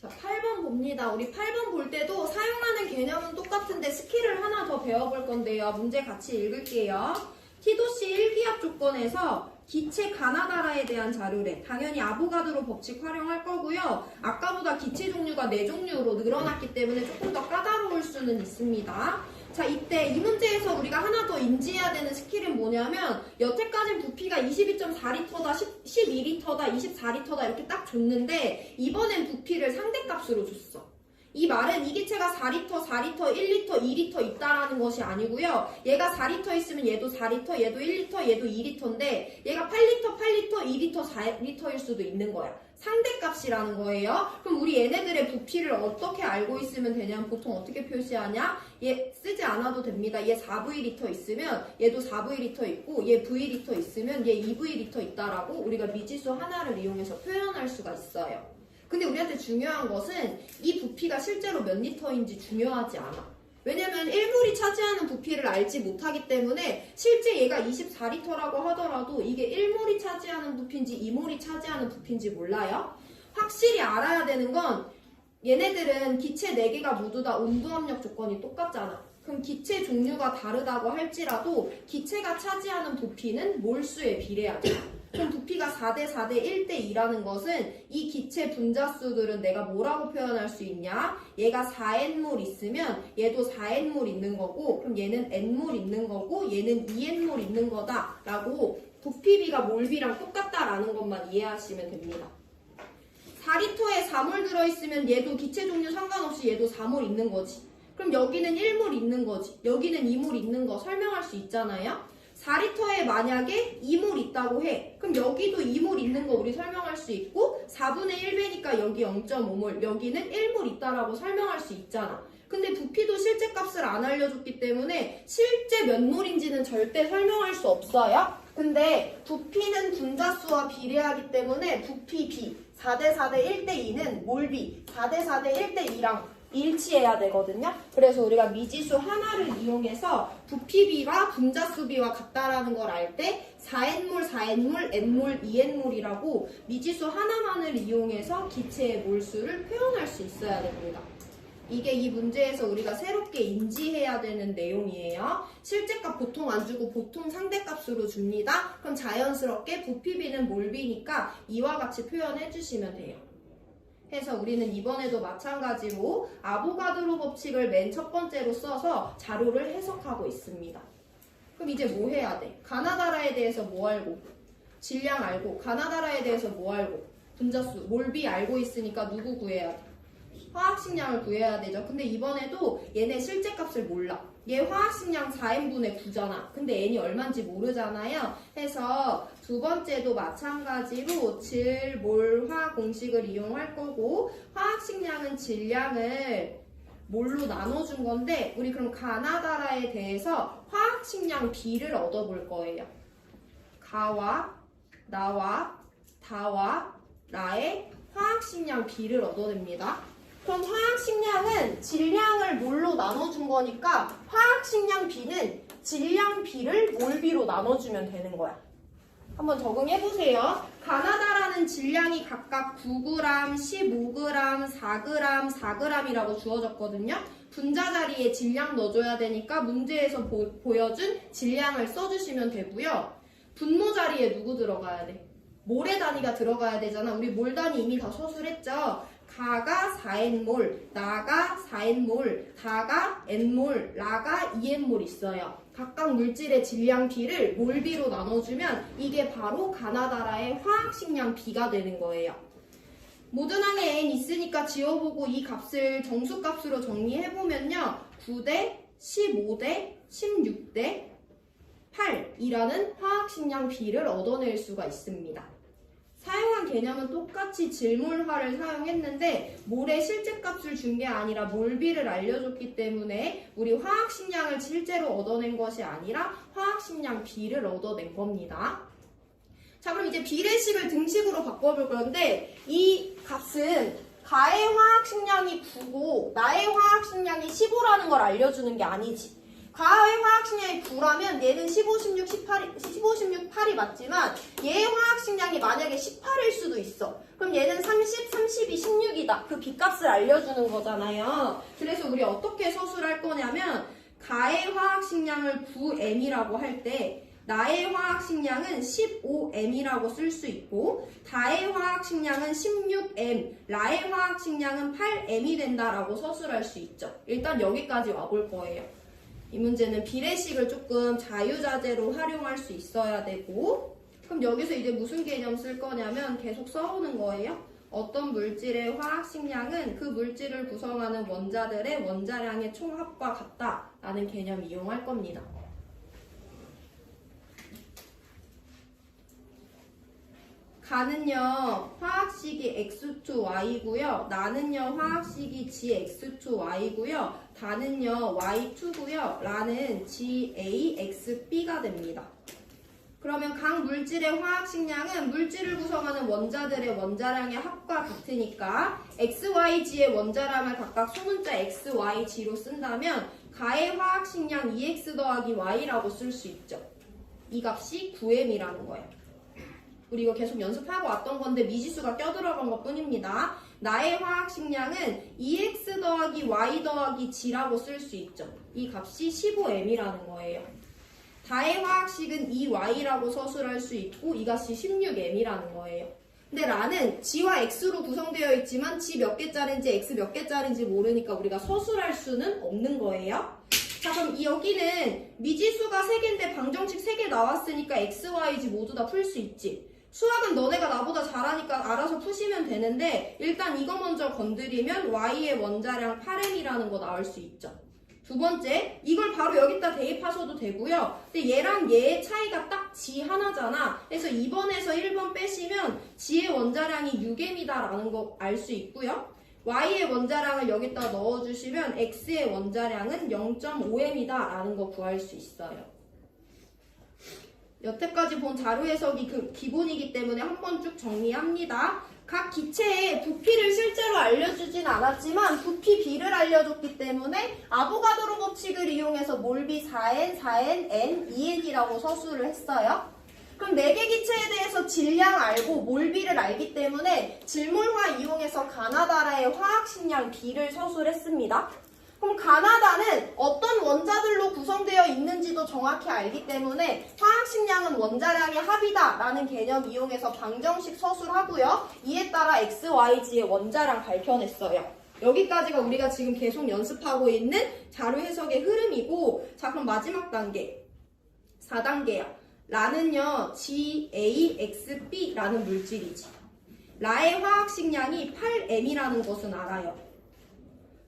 자, 8번 봅니다. 우리 8번 볼 때도 사용하는 개념은 똑같은데 스킬을 하나 더 배워볼 건데요. 문제 같이 읽을게요. 티도씨 1기압 조건에서 기체 가나다라에 대한 자료래. 당연히 아보가드로 법칙 활용할 거고요. 아까보다 기체 종류가 4종류로 늘어났기 때문에 조금 더 까다로울 수는 있습니다. 자, 이때 이 문제에서 우리가 하나 더 인지해야 되는 스킬은 뭐냐면 여태까지는 부피가 22.4L다, 12L다, 24L다 이렇게 딱 줬는데 이번엔 부피를 상대값으로 줬어. 이 말은 이 기체가 4L, 4L, 1L, 2L 있다라는 것이 아니고요. 얘가 4L 있으면 얘도 4L, 얘도 1L, 얘도 2L인데 얘가 8L, 8L, 2L, 4L일 수도 있는 거야. 상대값이라는 거예요. 그럼 우리 얘네들의 부피를 어떻게 알고 있으면 되냐면 보통 어떻게 표시하냐? 얘 쓰지 않아도 됩니다. 얘 4V리터 있으면 얘도 4V리터 있고 얘 V리터 있으면 얘 2V리터 있다라고 우리가 미지수 하나를 이용해서 표현할 수가 있어요. 근데 우리한테 중요한 것은 이 부피가 실제로 몇 리터인지 중요하지 않아. 왜냐면 1몰이 차지하는 부피를 알지 못하기 때문에 실제 얘가 24리터라고 하더라도 이게 1몰이 차지하는 부피인지 2몰이 차지하는 부피인지 몰라요. 확실히 알아야 되는 건 얘네들은 기체 4개가 모두 다 온도압력 조건이 똑같잖아. 그럼 기체 종류가 다르다고 할지라도 기체가 차지하는 부피는 몰수에 비례하죠. 그럼 부피가 4대4대 1대2라는 것은 이 기체 분자수들은 내가 뭐라고 표현할 수 있냐? 얘가 4n몰 있으면 얘도 4n몰 있는 거고 그럼 얘는 n몰 있는 거고 얘는 2n몰 있는 거다 라고 부피비가 몰비랑 똑같다라는 것만 이해하시면 됩니다. 4리터에 4몰 들어있으면 얘도 기체 종류 상관없이 얘도 4몰 있는 거지. 그럼 여기는 1몰 있는 거지. 여기는 2몰 있는 거 설명할 수 있잖아요. 4리터에 만약에 2몰 있다고 해. 그럼 여기도 2몰 있는 거 우리 설명할 수 있고 4분의 1배니까 여기 0.5몰, 여기는 1몰 있다라고 설명할 수 있잖아. 근데 부피도 실제 값을 안 알려줬기 때문에 실제 몇 몰인지는 절대 설명할 수 없어요. 근데 부피는 분자수와 비례하기 때문에 부피 B 4대4대 1대2는 몰비 4대4대 1대2랑 일치해야 되거든요. 그래서 우리가 미지수 하나를 이용해서 부피비가 분자수비와 같다라는 걸 알 때 4n몰, 4n몰, n몰, 2n몰이라고 미지수 하나만을 이용해서 기체의 몰수를 표현할 수 있어야 됩니다. 이게 이 문제에서 우리가 새롭게 인지해야 되는 내용이에요. 실제값 보통 안 주고 보통 상대값으로 줍니다. 그럼 자연스럽게 부피비는 몰비니까 이와 같이 표현해 주시면 돼요. 해서 우리는 이번에도 마찬가지로 아보가드로 법칙을 맨 첫 번째로 써서 자료를 해석하고 있습니다. 그럼 이제 뭐 해야 돼? 가나다라에 대해서 뭐 알고? 질량 알고, 가나다라에 대해서 뭐 알고? 분자수, 몰비 알고 있으니까 누구 구해야 돼? 화학식량을 구해야 되죠. 근데 이번에도 얘네 실제 값을 몰라. 얘 화학식량 4n분의 9잖아. 근데 n이 얼마인지 모르잖아요. 해서 두 번째도 마찬가지로 질, 몰, 화 공식을 이용할 거고 화학식량은 질량을 몰로 나눠준 건데 우리 그럼 가나다라에 대해서 화학식량 B를 얻어볼 거예요. 가와 나와 다와 라의 화학식량 B를 얻어냅니다. 그럼 화학식량은 질량을 몰로 나눠준 거니까 화학식량 B는 질량 B를 몰비로 나눠주면 되는 거야. 한번 적응해보세요. 가나다라는 질량이 각각 9g, 15g, 4g, 4g이라고 주어졌거든요. 분자 자리에 질량 넣어줘야 되니까 문제에서 보여준 질량을 써주시면 되고요. 분모 자리에 누구 들어가야 돼? 몰의 단위가 들어가야 되잖아. 우리 몰 단위 이미 다 서술했죠? 가가 4n몰, 나가 4n몰, 다가 n몰, 라가 2n몰 있어요. 각각 물질의 질량 B를 몰비로 나눠주면 이게 바로 가나다라의 화학식량 B가 되는 거예요. 모든 항에 n 있으니까 지워보고 이 값을 정수값으로 정리해보면요. 9대, 15대, 16대 8이라는 화학식량 B를 얻어낼 수가 있습니다. 사용한 개념은 똑같이 질몰화를 사용했는데 몰의 실제 값을 준 게 아니라 몰비를 알려줬기 때문에 우리 화학식량을 실제로 얻어낸 것이 아니라 화학식량 B를 얻어낸 겁니다. 자, 그럼 이제 비례식을 등식으로 바꿔볼 건데 이 값은 가의 화학식량이 9고 나의 화학식량이 15라는 걸 알려주는 게 아니지. 가의 화학식량이 9라면 얘는 15, 16, 8이 맞지만 얘의 화학식량이 만약에 18일 수도 있어. 그럼 얘는 30, 32, 16이다 B다. 그 B값을 알려주는 거잖아요. 그래서 우리 어떻게 서술할 거냐면 가의 화학식량을 9m이라고 할 때 나의 화학식량은 15m이라고 쓸 수 있고 다의 화학식량은 16m, 라의 화학식량은 8m이 된다라고 서술할 수 있죠. 일단 여기까지 와볼 거예요. 이 문제는 비례식을 조금 자유자재로 활용할 수 있어야 되고 그럼 여기서 이제 무슨 개념 쓸 거냐면 계속 써오는 거예요. 어떤 물질의 화학식량은 그 물질을 구성하는 원자들의 원자량의 총합과 같다라는 개념 이용할 겁니다. 가는요 화학식이 x2y고요. 나는요 화학식이 gx2y고요. 다는요 y2고요. 라는 gaxb가 됩니다. 그러면 각 물질의 화학식량은 물질을 구성하는 원자들의 원자량의 합과 같으니까 XYG의 원자량을 각각 소문자 XYG로 쓴다면 가의 화학식량 EX 더하기 Y라고 쓸 수 있죠. 이 값이 9m이라는 거예요. 우리 이거 계속 연습하고 왔던 건데 미지수가 껴들어간 것 뿐입니다. 나의 화학식량은 EX 더하기 Y 더하기 G라고 쓸 수 있죠. 이 값이 15m이라는 거예요. 다의 화학식은 2y라고 서술할 수 있고 이 값이 16m이라는 거예요. 근데 라는 g와 x로 구성되어 있지만 g 몇 개짜리인지 x 몇 개짜리인지 모르니까 우리가 서술할 수는 없는 거예요. 자 그럼 여기는 미지수가 3개인데 방정식 3개 나왔으니까 x, y, g 모두 다 풀 수 있지. 수학은 너네가 나보다 잘하니까 알아서 푸시면 되는데 일단 이거 먼저 건드리면 y의 원자량 8m이라는 거 나올 수 있죠. 두 번째, 이걸 바로 여기다 대입하셔도 되고요. 근데 얘랑 얘의 차이가 딱 G 하나잖아. 그래서 2번에서 1번 빼시면 G의 원자량이 6m이다라는 거 알 수 있고요. Y의 원자량을 여기다 넣어주시면 X의 원자량은 0.5m이다라는 거 구할 수 있어요. 여태까지 본 자료 해석이 그 기본이기 때문에 한번 쭉 정리합니다. 각 기체의 부피를 실제로 알려주진 않았지만 부피 B를 알려줬기 때문에 아보가드로 법칙을 이용해서 몰비 4N, 4N, N, 2N이라고 서술을 했어요. 그럼 4개 기체에 대해서 질량 알고 몰비를 알기 때문에 질몰화 이용해서 가나다라의 화학식량 B를 서술했습니다. 그럼 가나다는 어떤 원자들로 구성되어 있는지도 정확히 알기 때문에 화학식량은 원자량의 합이다 라는 개념 이용해서 방정식 서술하고요. 이에 따라 x, y, g의 원자량 발표냈어요. 여기까지가 우리가 지금 계속 연습하고 있는 자료 해석의 흐름이고 자 그럼 마지막 단계 4단계야. 라는요 GAXB라는 물질이지. 라의 화학식량이 8m이라는 것은 알아요.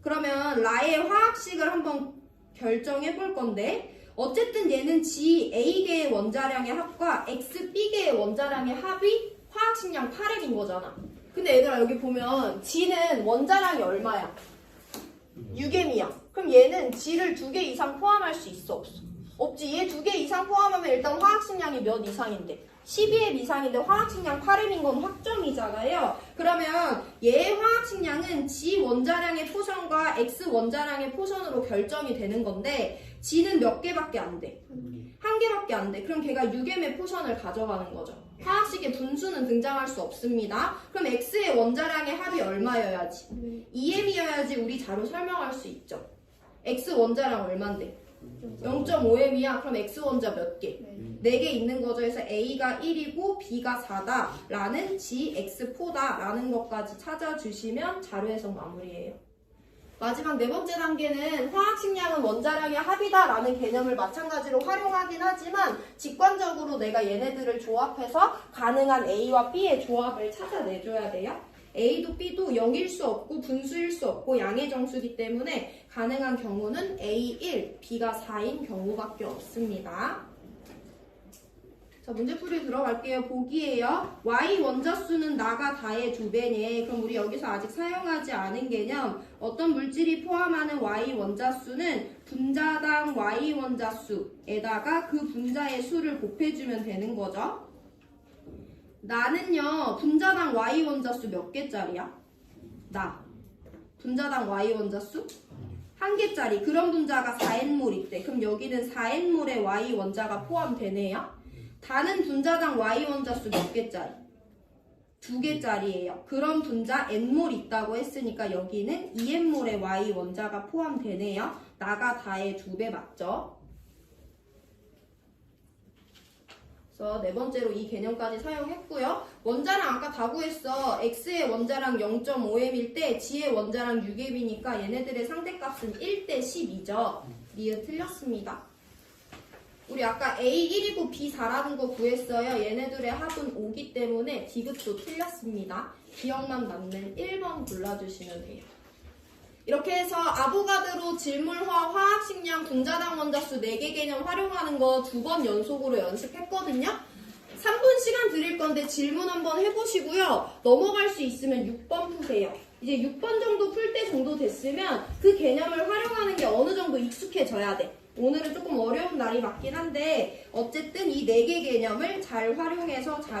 그러면 라의 화학식을 한번 결정해 볼 건데 어쨌든 얘는 GA계의 원자량의 합과 XB계의 원자량의 합이 화학식량 8m인 거잖아. 근데 얘들아 여기 보면 G는 원자량이 얼마야? 6m이야. 그럼 얘는 G를 2개 이상 포함할 수 있어 없어? 없지. 얘 2개 이상 포함하면 일단 화학식량이 몇 이상인데? 12m 이상인데 화학식량 8m인 건 확정이잖아요. 그러면 얘의 화학식량은 G 원자량의 포션과 X 원자량의 포션으로 결정이 되는 건데 G는 몇 개밖에 안 돼? 한 개밖에 안 돼. 그럼 걔가 6m의 포션을 가져가는 거죠. 화학식의 분수는 등장할 수 없습니다. 그럼 X의 원자량의 합이 얼마여야지? 2m이어야지 우리 자료 설명할 수 있죠. X 원자량 얼만데? 0.5m이야. 그럼 X 원자 몇 개? 4개 있는 거죠. 그래서 A가 1이고 B가 4다 라는 GX4다 라는 것까지 찾아주시면 자료 해석 마무리예요. 마지막 4번째 단계는 화학식량은 원자량의 합이다 라는 개념을 마찬가지로 활용하긴 하지만 직관적으로 내가 얘네들을 조합해서 가능한 A와 B의 조합을 찾아내줘야 돼요. A도 B도 0일 수 없고 분수일 수 없고 양의 정수이기 때문에 가능한 경우는 A1, B가 4인 경우밖에 없습니다. 자, 문제풀이 들어갈게요. 보기예요. Y 원자수는 나가 다의 2배네. 그럼 우리 여기서 아직 사용하지 않은 개념 어떤 물질이 포함하는 Y 원자수는 분자당 Y 원자수에다가 그 분자의 수를 곱해주면 되는 거죠. 나는요 분자당 Y 원자수 몇 개짜리야? 나 분자당 Y 원자수? 1개짜리. 그런 분자가 4N몰 있대. 그럼 여기는 4N몰의 Y 원자가 포함되네요. 다는 분자당 Y 원자수 몇 개짜리? 2개짜리예요. 그런 분자 n몰 있다고 했으니까 여기는 2n몰의 y 원자가 포함되네요. 나가 다의 2배 맞죠? 그래서 네 번째로 이 개념까지 사용했고요. 원자랑 아까 다 구했어. x의 원자랑 0.5m일 때 g의 원자랑 6m이니까 얘네들의 상대값은 1대 10이죠. 리을 틀렸습니다. 우리 아까 A 1이고 B 4라는 거 구했어요. 얘네들의 합은 5기 때문에 디귿도 틀렸습니다. 기억만 남는 1번 골라주시면 돼요. 이렇게 해서 아보가드로 질물화 화학식량 분자당 원자수 4개 개념 활용하는 거 2번 연속으로 연습했거든요. 3분 시간 드릴 건데 질문 한번 해보시고요. 넘어갈 수 있으면 6번 푸세요. 이제 6번 정도 풀 때 정도 됐으면 그 개념을 활용하는 게 어느 정도 익숙해져야 돼. 오늘은 조금 어려운 날이 맞긴 한데 어쨌든 이 4개 개념을 잘 활용해서 잘